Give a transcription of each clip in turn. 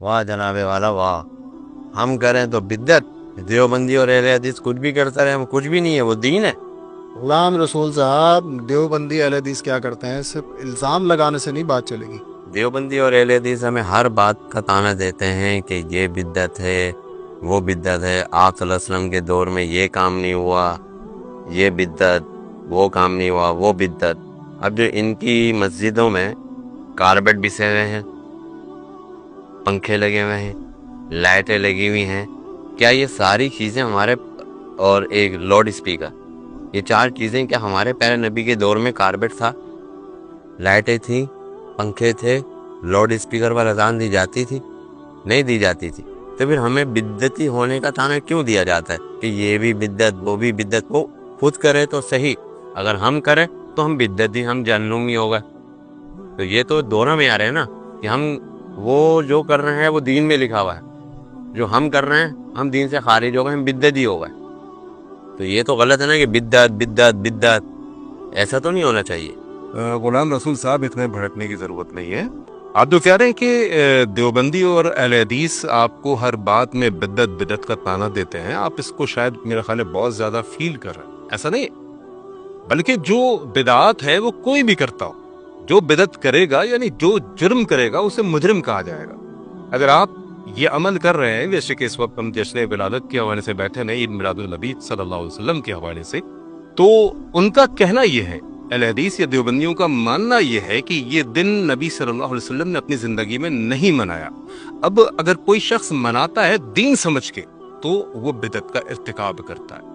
वाह जनाबे वाला वाह। हम करें तो बिद्दत, देवबंदी और अहले हदीस कुछ भी करता रहे, हम कुछ भी नहीं है, वो दीन है। गुलाम रसूल साहब, देवबंदी अहले हदीस क्या करते हैं? सिर्फ इल्ज़ाम लगाने से नहीं बात चलेगी। देवबंदी और अहले हदीस हमें हर बात का ताना देते हैं कि ये बिद्दत है, वो बिद्दत है, आप सल्लल्लाहु अलैहि वसल्लम के दौर में ये काम नहीं हुआ, ये बिद्दत, वो काम नहीं हुआ, वो बिद्दत। अब जो इनकी मस्जिदों में कारपेट बिछे हुए हैं, पंखे लगे हुए हैं, लाइटें लगी हुई हैं, क्या ये सारी चीज़ें हमारे, और एक लाउड स्पीकर, ये चार चीज़ें क्या हमारे प्यारे नबी के दौर में कारपेट था, लाइटें थी, पंखे थे, लाउड स्पीकर पर अजान दी जाती थी? नहीं दी जाती थी। तो फिर हमें बिद्दती होने का ताना क्यों दिया जाता है कि ये भी बिद्दत, वो भी बिद्दत? वो खुद करे तो सही, अगर हम करें तो हम बिद्दती, हम जहन्नुम ही हो गए। तो ये तो दोनों में आ रहे हैं ना कि हम वो जो कर रहे हैं वो दीन में लिखा हुआ है, जो हम कर रहे हैं हम दीन से खारिज हो गए, हम बिद्दती हो गए। तो ये तो गलत है ना कि बिद्दत बिद्दत बिद्दत, ऐसा तो नहीं होना चाहिए। गुलाम रसूल साहब, इतने भड़कने की जरूरत नहीं है। आप जो कह रहे हैं कि देवबंदी और अहले हदीस आपको हर बात में बिद्दत बिद्दत का ताना देते हैं, आप इसको शायद मेरे ख्याल में बहुत ज्यादा फील कर रहे हैं। ऐसा नहीं, बल्कि जो बिदात है वो कोई भी करता हो, जो बिदत करेगा यानी जो जुर्म करेगा उसे मुजरिम कहा जाएगा। अगर आप ये अमल कर रहे हैं, जैसे कि इस वक्त हम जश्न विलादत के हवाले से बैठे नहीं, ईद मिलादुन नबी सल्लल्लाहु अलैहि वसल्लम के हवाले से, तो उनका कहना यह है, अहले हदीस या देवबंदियों का मानना यह है कि ये दिन नबी सल्लल्लाहु अलैहि वसल्लम ने अपनी जिंदगी में नहीं मनाया। अब अगर कोई शख्स मनाता है दीन समझ के, तो वो बिदत का इर्तिकाब करता है।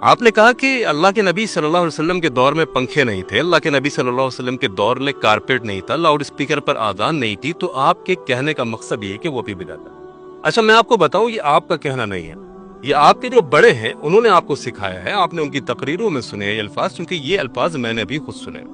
आपने कहा कि अल्लाह के नबी सल्लल्लाहु अलैहि वसल्लम के दौर में पंखे नहीं थे, अल्लाह के नबी सल्लल्लाहु अलैहि वसल्लम के दौर में कारपेट नहीं था, लाउड स्पीकर पर आजान नहीं थी, तो आपके कहने का मकसद ये है कि वो भी बिदअत है। अच्छा, मैं आपको बताऊं, ये आपका कहना नहीं है, ये आपके जो बड़े हैं उन्होंने आपको सिखाया है, आपने उनकी तकरीरों में सुने ये अल्फाज, क्योंकि ये अल्फाज मैंने भी खुद सुने।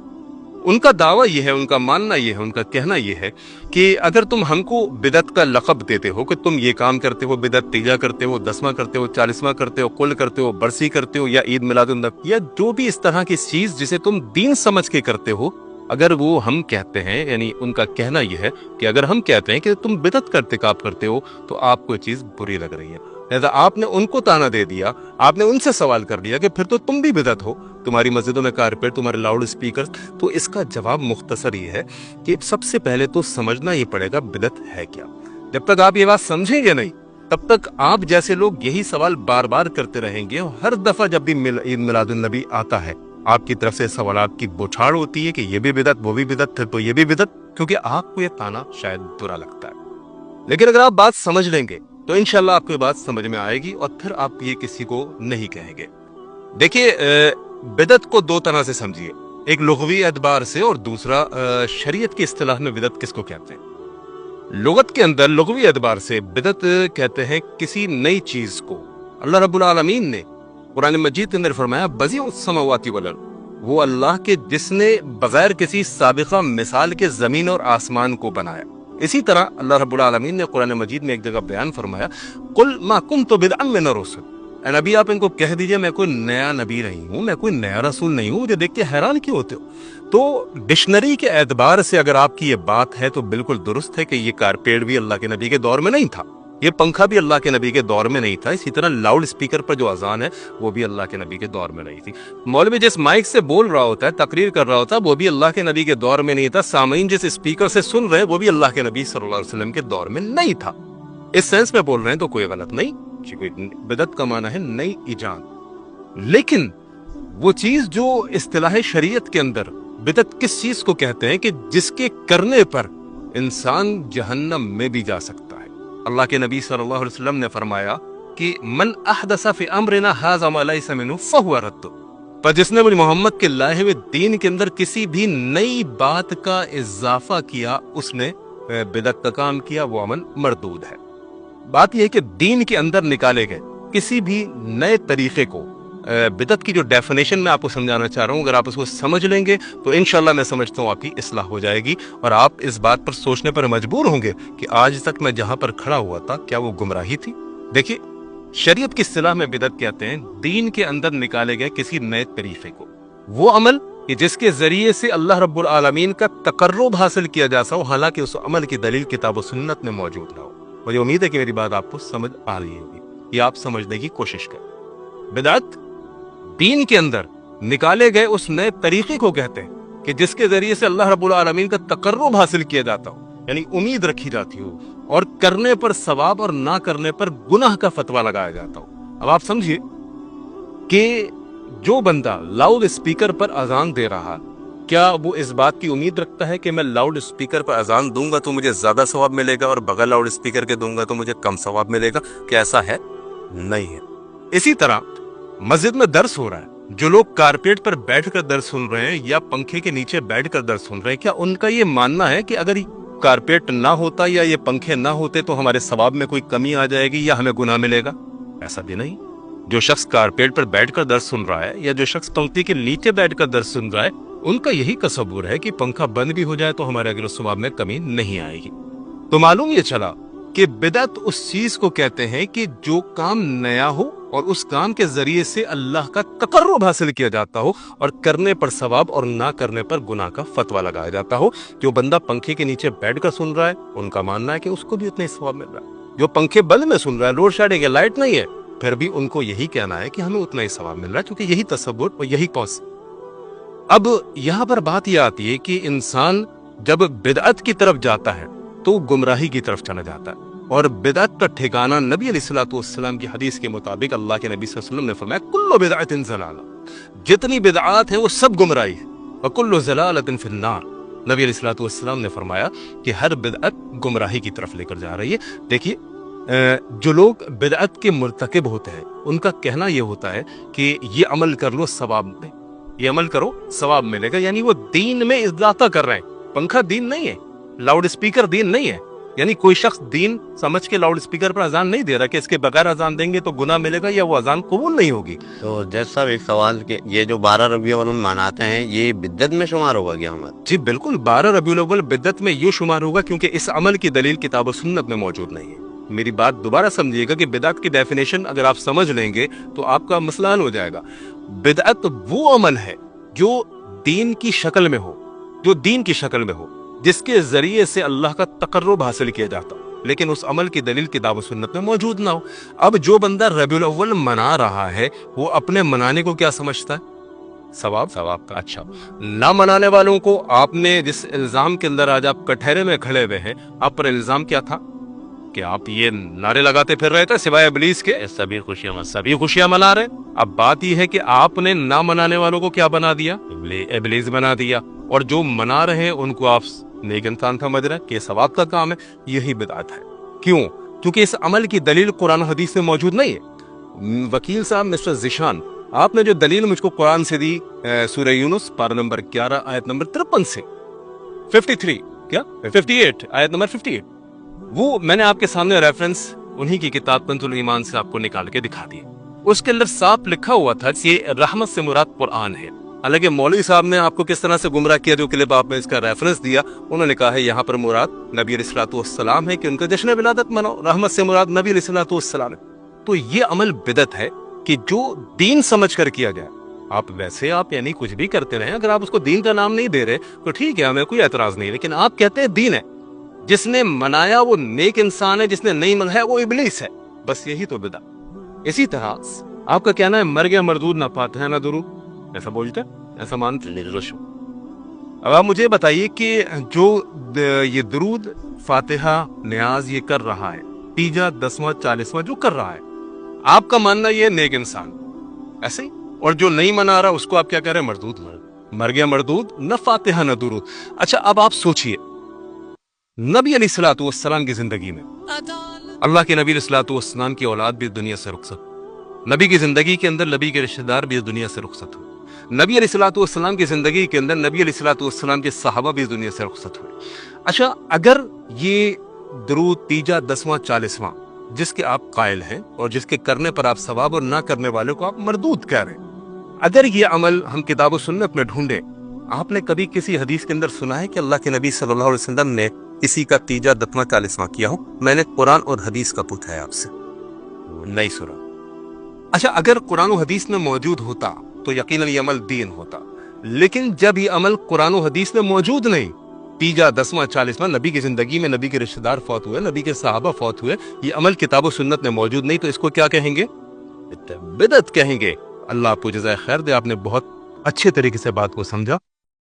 उनका दावा यह है, उनका मानना यह है, उनका कहना यह है कि अगर तुम हमको बिदत का लक़ब देते हो कि तुम ये काम करते हो, बिदत तीजा करते हो, 10वां करते हो, 40वां करते हो, कुल करते हो, बरसी करते हो, या ईद मिलादुन नबी, या जो भी इस तरह की चीज जिसे तुम दीन समझ के करते हो, अगर वो हम कहते हैं, यानी उनका कहना यह है कि अगर हम कहते हैं कि तुम बिदत का इर्तिकाब करते हो, तो आपको ये चीज बुरी लग रही है। लिहाजा आपने उनको ताना दे दिया, आपने उनसे सवाल कर लिया कि फिर तो तुम भी बिदत हो, तुम्हारी मस्जिदों में कारपेट, तुम्हारे लाउड स्पीकर। तो इसका जवाब मुख्तसर ये है कि सबसे पहले तो समझना ही पड़ेगा बिदत है क्या। जब तक आप ये बात समझेंगे नहीं, तब तक आप जैसे लोग यही सवाल बार बार करते रहेंगे, और हर दफा जब भी ईद मिलादुन नबी आता है, आपकी तरफ से सवालात की बौछार होती है कि ये भी बिदत, वो भी बिदत, फिर तो ये भी बिदत, क्योंकि आपको ये ताना शायद बुरा लगता है। लेकिन अगर आप बात समझ लेंगे तो इंशाल्लाह आपको ये बात समझ में आएगी, और फिर आप ये किसी को नहीं कहेंगे। देखिए, बिदत को दो तरह से समझिए, एक लुग़वी एतबार से, और दूसरा शरीयत की इस्तिलाह में बिदत किसको कहते हैं। लुगत के अंदर लुग़वी एतबार से बिदत कहते हैं किसी नई चीज को। अल्लाह रब्बुल आलमीन ने कुरान मजीद के अंदर फरमाया, बज़ीउस समावाति वल अर्द, वो अल्लाह के जिसने बगैर किसी साबिक़ा मिसाल के जमीन और आसमान को बनाया। इसी तरह अल्लाह रब्बुल आलमीन ने कुरान मजीद में एक जगह बयान फरमाया, कुल मा कुन्तु बिदअन मिन रुsul, नबी आप इनको कह दीजिए मैं कोई नया नबी नहीं हूं, मैं कोई नया रसूल नहीं हूं, मुझे देख के हैरान क्यों होते हो। तो डिक्शनरी के एतबार से अगर आपकी ये बात है तो बिल्कुल दुरुस्त है कि ये कारपेट भी अल्लाह के नबी के दौर में नहीं था, ये पंखा भी अल्लाह के नबी के दौर में नहीं था, इसी तरह लाउड स्पीकर पर जो अजान है वो भी अल्लाह के नबी के दौर में नहीं थी। मौलवी जिस माइक से बोल रहा होता है, तकरीर कर रहा होता है, वो भी अल्लाह के नबी के दौर में नहीं था। सामीन जिस स्पीकर से सुन रहे हैं वो भी अल्लाह के नबी सल्लल्लाहु अलैहि वसल्लम के दौर में नहीं था। इस सेंस में बोल रहे हैं तो कोई गलत नहीं, बिदअत का माना है नई ईजाद। लेकिन वो चीज जो इस्तिलाह शरीयत के अंदर बिदअत किस चीज को कहते हैं कि जिसके करने पर इंसान जहन्नम में भी जा सकता है। अल्लाह के नबी सल्लल्लाहु अलैहि वसल्लम ने फरमाया कि मन अहदसा फी अमरिना हाज़ा मा लैसा मिन्हु फहुव रद्द, पर जिसने मुझे मोहम्मद के लाए हुए दीन के अंदर किसी भी नई बात का इजाफा किया, उसने बिदअत का काम किया, वो अमल मरदूद है। बात यह है कि दीन के अंदर निकाले गए किसी भी नए तरीके को, बिदअत की जो डेफिनेशन मैं आपको समझाना चाह रहा हूं, अगर आप उसको समझ लेंगे तो इंशाल्लाह मैं समझता हूं आपकी इस्लाह हो जाएगी, और आप इस बात पर सोचने पर मजबूर होंगे कि आज तक मैं जहां पर खड़ा हुआ था क्या वो गुमराही थी। देखिए, शरीयत की इस्तिलाह में बिदअत कहते हैं दीन के अंदर निकाले गए किसी नए तरीके को, वो अमल कि जिसके जरिए से अल्लाह रब्बुल आलमीन का तकर्रुब हासिल किया जा सके, हालांकि उस अमल की दलील किताब व सुन्नत में मौजूद ना हो। मुझे उम्मीद है कि मेरी बात आपको समझ आ रही होगी, ये आप समझने की कोशिश करें। बिदअत दीन के अंदर निकाले गए उस नए तरीके को कहते हैं कि जिसके जरिए से अल्लाह रब्बुल आलमीन का तकर्रुब हासिल किया जाता हो, यानी उम्मीद रखी जाती हो, और करने पर सवाब और ना करने पर गुनाह का फतवा लगाया जाता हो। अब आप समझिए कि जो बंदा लाउड स्पीकर पर अजान दे रहा, क्या वो इस बात की उम्मीद रखता है कि मैं लाउड स्पीकर पर अजान दूंगा तो मुझे ज्यादा सवाब मिलेगा और बगैर लाउड स्पीकर के दूंगा तो मुझे कम सवाब मिलेगा? क्या ऐसा है? नहीं है। इसी तरह मस्जिद में दर्स हो रहा है, जो लोग कारपेट पर बैठकर दर्स सुन रहे हैं या पंखे के नीचे बैठकर दर्स सुन रहे हैं, क्या उनका ये मानना है कि अगर कारपेट ना होता या ये पंखे ना होते तो हमारे सवाब में कोई कमी आ जाएगी या हमें गुनाह मिलेगा? ऐसा भी नहीं। जो शख्स कारपेट पर बैठकर दर्स सुन रहा है या जो शख्स पंक्ति के नीचे बैठकर दर्स सुन रहा है, उनका यही तसव्वुर है कि पंखा बंद भी हो जाए तो हमारे अगर सवाब में कमी नहीं आएगी। तो मालूम ये चला कि बिदअत उस चीज को कहते हैं कि जो काम नया हो और उस काम के जरिए से अल्लाह का तकर्रुब हासिल किया जाता हो और करने पर सवाब और ना करने पर गुनाह का फतवा लगाया जाता हो। जो बंदा पंखे के नीचे बैठकर सुन रहा है, उनका मानना है कि उसको भी उतना ही सवाब मिल रहा है। जो पंखे बंद में सुन रहा है, लोड शेडिंग है, लाइट नहीं है, फिर भी उनको यही कहना है कि हमें उतना ही सवाब मिल रहा है, क्योंकि यही तसव्वुर और यही कौस। अब यहाँ पर बात यह आती है कि इंसान जब बिदअत की तरफ जाता है तो गुमराही की तरफ चला जाता है, और बिदअत का ठिकाना नबी अलैहिस्सलातु वस्सलाम की हदीस के मुताबिक अल्लाह के नबी सल्लल्लाहु अलैहि वसल्लम ने फरमाया, कुल्लु बिदअतिन ज़लाला, जितनी बिदअत है वो सब गुमराही है, और कुल्लु ज़लालतिन फिन्नार। नबी अलैहिस्सलातु वस्सलाम ने फरमाया कि हर बिदअत गुमराही की तरफ लेकर जा रही है। देखिए, जो लोग बिदअत के मुर्तकिब होते हैं, उनका कहना यह होता है कि ये अमल कर लो सवाब में, ये अमल करो सवाब मिलेगा, यानी वो दीन में इजाफा कर रहे हैं। पंखा दीन नहीं है, लाउड स्पीकर दीन नहीं है, यानी कोई शख्स दीन समझ के लाउड स्पीकर पर अजान नहीं दे रहा कि इसके बगैर अजान देंगे तो गुनाह मिलेगा या वो अजान कबूल नहीं होगी। तो जैसा एक सवाल के ये जो 12 रबीउल अव्वल मनाते हैं, ये बिद्दत में शुमार होगा क्या हमारा? जी बिल्कुल, 12 रबीउल अव्वल बिद्दत में यूं शुमार होगा, क्योंकि इस अमल की दलील किताब और सुन्नत में मौजूद नहीं है। मेरी बात दोबारा समझिएगा कि बिदअत की डेफिनेशन अगर आप समझ लेंगे तो आपका मसला हल हो जाएगा। बिदअत वो अमल है जो दीन की शक्ल में हो, जो दीन की शक्ल में हो, जिसके जरिए से अल्लाह का तकर्रुब हासिल किया जाता, लेकिन उस अमल की दलील किताब और सुन्नत में मौजूद ना हो। अब जो बंदा रबीउल अव्वल मना रहा है, वो अपने मनाने को क्या समझता है? सवाब का। अच्छा, ना मनाने वालों को आपने जिस इल्जाम के अंदर आज आप कटहरे में खड़े हुए हैं, आप पर इल्जाम क्या था कि आप ये नारे लगाते फिर रहे थे सिवाय इब्लीस के, सभी खुशियां मना रहे। अब बात यह है कि आपने ना मनाने वालों को क्या बना दिया? इब्लीस बना दिया, और जो मना रहे हैं उनको आप नेक इंसान समझ रहे हैं कि सवाब का काम है। यही बिदअत है। क्यों? क्योंकि इस अमल की दलील कुरान हदीस में मौजूद नहीं है। वकील साहब मिस्टर जिशान, आपने जो दलील मुझको कुरान से दी, सूरह यूनुस पारा नंबर 11 आयत नंबर 53 से 58 आयत नंबर 58, वो मैंने आपके सामने रेफरेंस उन्हीं की किताब कंजुल ईमान से आपको निकाल के दिखा दिए। उसके अंदर साफ लिखा हुआ था कि रहमत से मुराद कुरान है। हालांकि मौलवी साहब ने आपको किस तरह से गुमराह किया, जो क्लिप आपने इसका रेफरेंस दिया, उन्होंने कहा है यहाँ पर मुराद नबी अलैहिस्सलातु वस्सलाम है कि उनका जश्न विलादत मनाओ, रहमत से मुराद नबी अलैहिस्सलातु वस्सलाम है। तो ये अमल बिदअत है कि जो दीन समझ कर किया जाए। आप वैसे आप यानी कुछ भी करते रहे, अगर आप उसको दीन का नाम नहीं दे रहे तो ठीक है, हमें कोई एतराज नहीं, लेकिन आप कहते हैं दीन है। जिसने मनाया वो नेक इंसान है, जिसने नहीं मनाया वो इब्लीस है। बस यही तो बिदअत। इसी तरह आपका कहना है मर गया मरदूद ना फातिहा ना दुरूद, ऐसा बोलते हैं, ऐसा मानते हैं। अब आप मुझे बताइए कि जो ये दुरूद फातिहा न्याज ये कर रहा है, तीजा 10वां 40वां जो कर रहा है, आपका मानना ये नेक इंसान ऐसे ही, और जो नहीं मना रहा उसको आप क्या कह रहे हैं? मरदूद, मर गया मरदूद, न फातिहा न दुरूद। अच्छा, अब आप सोचिए, नबी अलैहिस्सलातु वस्सलाम की जिंदगी में अल्लाह के नबी अलैहिस्सलातु वस्सलाम की औलाद भी दुनिया से रुखसत, नबी की जिंदगी के अंदर नबी के रिश्तेदार भी दुनिया से रुखसत हुए, नबी अलैहिस्सलातु वस्सलाम की जिंदगी के अंदर नबी अलैहिस्सलातु वस्सलाम के सहाबा भी दुनिया से रुखसत हुए। अच्छा, अगर ये दुरूद तीजा 10वां 40वां जिसके आप कायल हैं और जिसके करने पर आप सवाब और ना करने वाले को आप मरदूद कह रहे हैं, अगर ये अमल हम किताब सुन्नत में ढूंढे, आपने कभी किसी हदीस के अंदर सुना है कि अल्लाह के नबी सल्लल्लाहु अलैहि वसल्लम ने किसी का तीजा 10वां 40वां किया हो? मैंने कुरान और हदीस का पूछा है आपसे, नहीं सुना। अच्छा, अगर कुरान और हदीस में मौजूद होता तो यकीनन ये अमल दीन होता, लेकिन जब ये अमल कुरान और हदीस में मौजूद नहीं तीजा 10वां 40वां नबी की जिंदगी में नबी के रिश्तेदार फौत हुए, नबी के सहाबा फौत हुए, ये अमल किताब और सुन्नत में मौजूद नहीं, तो इसको क्या कहेंगे? बिदअत कहेंगे। अल्लाह आपको जज़ाए खैर दे, आपने बहुत अच्छे तरीके से बात को समझा।